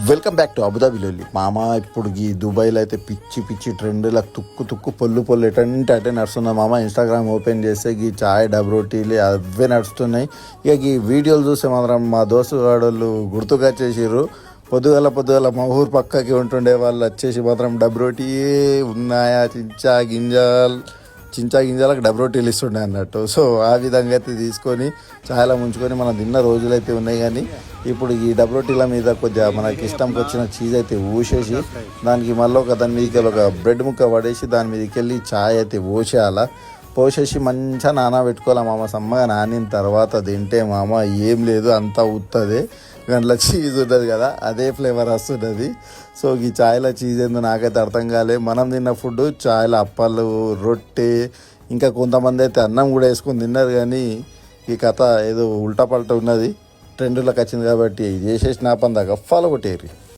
Welcome back to అబుదాబిలో. మామ ఇప్పుడు ఈ దుబాయ్లో అయితే పిచ్చి పిచ్చి ట్రెండ్ల తుక్కు పొల్లు ఎటంటే అటే నడుస్తుంది మామ. ఇన్స్టాగ్రామ్ ఓపెన్ చేస్తే ఈ చాయ్ డబ్రోటీలు అవే నడుస్తున్నాయి. ఇక ఈ వీడియోలు చూస్తే మాత్రం మా దోస్తు గాడోళ్ళు గుర్తుగా చేసిర్రు. పొద్దుగల మా ఊరు పక్కకి ఉంటుండే వాళ్ళు వచ్చేసి మాత్రం డబ్రోటీయే ఉన్నాయా చించా గింజలకు డబ్రోటీలు ఇస్తుండే అన్నట్టు. సో ఆ విధంగా అయితే తీసుకొని చాలా ముంచుకొని మనం తిన్న రోజులైతే ఉన్నాయి. కానీ ఇప్పుడు ఈ డబ్రోటీల మీద కొద్దిగా మనకి ఇష్టంకి వచ్చిన చీజ్ అయితే ఊసేసి దానికి మళ్ళీ దాని మీదకి ఒక బ్రెడ్ ముక్క పడేసి దాని మీదకి వెళ్ళి చాయ్ అయితే పోసేసి మంచిగా నానబెట్టుకోవాలి మామ. సమ్మగా నానిన తర్వాత తింటే మామ ఏం లేదు, అంతా ఉత్తదే. దాంట్లో చీజ్ ఉంటుంది కదా, అదే ఫ్లేవర్ వస్తుంటుంది. సో ఈ చాయ్లో చీజ్ ఏందో నాకైతే అర్థం కాలే. మనం తిన్న ఫుడ్ చాయ్లో అప్పాలు, రొట్టె, ఇంకా కొంతమంది అయితే అన్నం కూడా వేసుకొని తిన్నారు. కానీ ఈ కథ ఏదో ఉల్టా పల్ట ఉన్నది, ట్రెండ్లోకి వచ్చింది కాబట్టి చేసేసి నా పని దాకా ఫాలో కొట్టేరి.